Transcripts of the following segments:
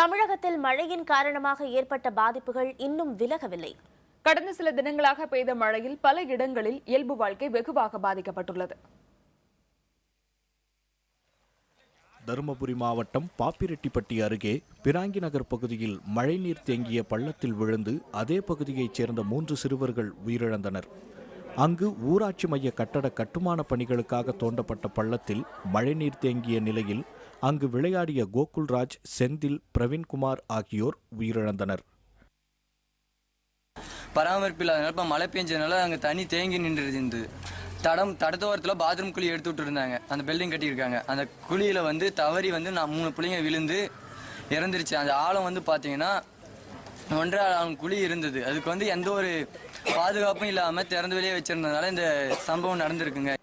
தமிழகத்தில் மழையின் காரணமாக ஏற்பட்ட பாதிப்புகள் இன்னும் விலகவில்லை. கடந்த சில தினங்களாக பெய்த மழையில் பல இடங்களில் இயல்பு வாழ்க்கை வெகுவாக பாதிக்கப்பட்டுள்ளது. தருமபுரி மாவட்டம் பாப்பிரெட்டிப்பட்டி அருகே பிராங்கி நகர் பகுதியில் மழைநீர் தேங்கிய பள்ளத்தில் விழுந்து அதே பகுதியைச் சேர்ந்த 3 சிறுவர்கள் உயிரிழந்தனர். அங்கு ஊராட்சி மைய கட்டட கட்டுமான பணிகளுக்காக தோண்டப்பட்ட பள்ளத்தில் மழைநீர் தேங்கிய நிலையில் அங்கு விளையாடிய கோகுல்ராஜ், செந்தில், பிரவீன்குமார் ஆகியோர் உயிரிழந்தனர். பராமரிப்பு இல்லாதனால இப்போ மழை பெஞ்சதுனால அங்கே தண்ணி தேங்கி நின்றுருந்து தடத்தோரத்தில் பாத்ரூம் குழி எடுத்து விட்டு இருந்தாங்க. அந்த பில்டிங் கட்டியிருக்காங்க. அந்த குழியில் தவறி 3 பிள்ளைங்க விழுந்து இறந்துருச்சு. அந்த ஆழம் பார்த்தீங்கன்னா 1.5 ஆழம் குழி இருந்தது. அதுக்கு எந்த ஒரு பாதுகாப்பும் இல்லாமல் திறந்து வெளியே வச்சிருந்ததுனால இந்த சம்பவம் நடந்திருக்குங்க.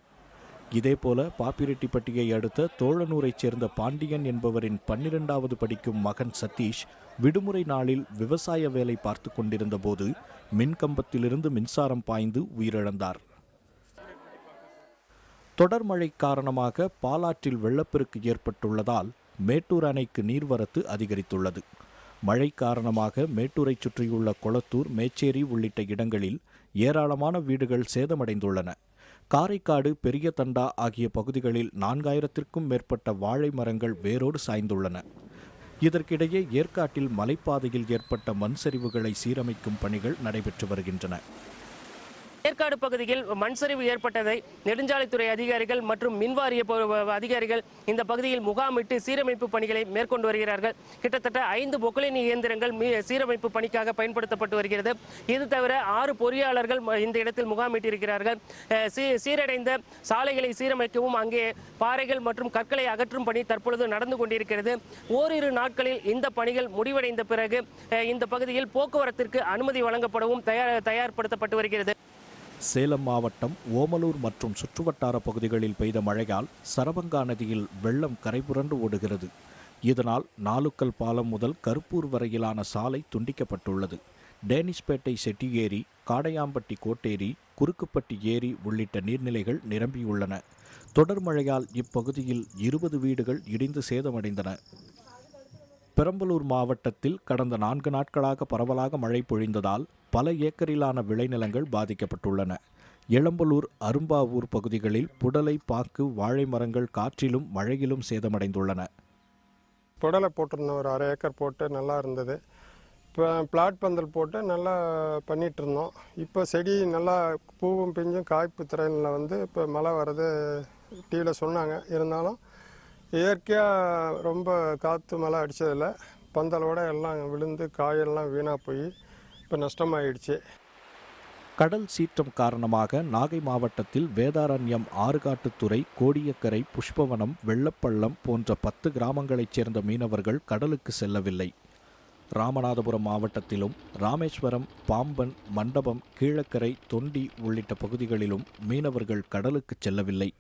இதேபோல பாப்பிரெட்டிப்பட்டியை அடுத்த தோழனூரைச் சேர்ந்த பாண்டியன் என்பவரின் 12வது படிக்கும் மகன் சதீஷ் விடுமுறை நாளில் விவசாய வேலை பார்த்து கொண்டிருந்த போது மின்கம்பத்திலிருந்து மின்சாரம் பாய்ந்து உயிரிழந்தார். தொடர் மழை காரணமாக பாலாற்றில் வெள்ளப்பெருக்கு ஏற்பட்டுள்ளதால் மேட்டூர் அணைக்கு நீர்வரத்து அதிகரித்துள்ளது. மழை காரணமாக மேட்டூரை சுற்றியுள்ள கொளத்தூர், மேச்சேரி உள்ளிட்ட இடங்களில் ஏராளமான வீடுகள் சேதமடைந்துள்ளன. காரைக்காடு, பெரிய தண்டா ஆகிய பகுதிகளில் 4000க்கும் மேற்பட்ட வாழை மரங்கள் வேரோடு சாய்ந்துள்ளன. இதற்கிடையே ஏற்காட்டில் மலைப்பாதையில் ஏற்பட்ட மண் சரிவுகளை சீரமைக்கும் பணிகள் நடைபெற்று வருகின்றன. ஏற்காடு பகுதியில் மண் சரிவு ஏற்பட்டதை நெடுஞ்சாலைத்துறை அதிகாரிகள் மற்றும் மின்வாரிய அதிகாரிகள் இந்த பகுதியில் முகாமிட்டு சீரமைப்பு பணிகளை மேற்கொண்டு வருகிறார்கள். கிட்டத்தட்ட 5 பொக்லைன் இயந்திரங்கள் சீரமைப்பு பணிக்காக பயன்படுத்தப்பட்டு வருகிறது. இது தவிர 6 பொறியாளர்கள் இந்த இடத்தில் முகாமிட்டிருக்கிறார்கள். சீரடைந்த சாலைகளை சீரமைக்கவும் அங்கே பாறைகள் மற்றும் கற்களை அகற்றும் பணி தற்பொழுது நடந்து கொண்டிருக்கிறது. ஓரிரு நாட்களில் இந்த பணிகள் முடிவடைந்த பிறகு இந்த பகுதியில் போக்குவரத்திற்கு அனுமதி வழங்கப்படவும் தயார்படுத்தப்பட்டு வருகிறது. சேலம் மாவட்டம் ஓமலூர் மற்றும் சுற்றுவட்டார பகுதிகளில் பெய்த மழையால் சரபங்கா நதியில் வெள்ளம் கரைபுரண்டு ஓடுகிறது. இதனால் நாலுக்கல் பாலம் முதல் கருப்பூர் வரையிலான சாலை துண்டிக்கப்பட்டுள்ளது. டேனிஷ்பேட்டை செட்டி ஏரி, காடையாம்பட்டி கோட்டேரி, குறுக்குப்பட்டி ஏரி உள்ளிட்ட நீர்நிலைகள் நிரம்பியுள்ளன. தொடர் மழையால் இப்பகுதியில் 20 வீடுகள் இடிந்து சேதமடைந்தன. பெரம்பலூர் மாவட்டத்தில் கடந்த 4 நாட்களாக பரவலாக மழை பொழிந்ததால் பல ஏக்கரிலான விளைநிலங்கள் பாதிக்கப்பட்டுள்ளன. எளம்பலூர், அரும்பாவூர் பகுதிகளில் புடலை, பாக்கு, வாழை மரங்கள் காற்றிலும் மழையிலும் சேதமடைந்துள்ளன. புடலை போட்டிருந்தோம், ஒரு 1/2 ஏக்கர் போட்டு நல்லா இருந்தது. இப்போ பிளாட் பந்தல் போட்டு நல்லா பண்ணிகிட்டு இருந்தோம். இப்போ செடி நல்லா பூவும் பிஞ்சும் காய்ப்பு திறனில் இப்போ மழை வர்றது டிவியில் சொன்னாங்க. இருந்தாலும் இயற்கையாக ரொம்ப காற்று மழை அடித்ததில் பந்தலோட எல்லாம் விழுந்து காயெல்லாம் வீணாக போய் இப்போ நஷ்டமாயிடுச்சு. கடல் சீற்றம் காரணமாக நாகை மாவட்டத்தில் வேதாரண்யம், ஆறுகாட்டுத்துறை, கோடியக்கரை, புஷ்பவனம், வெள்ளப்பள்ளம் போன்ற 10 கிராமங்களைச் சேர்ந்த மீனவர்கள் கடலுக்கு செல்லவில்லை. ராமநாதபுரம் மாவட்டத்திலும் ராமேஸ்வரம், பாம்பன், மண்டபம், கீழக்கரை, தொண்டி உள்ளிட்ட பகுதிகளிலும் மீனவர்கள் கடலுக்கு செல்லவில்லை.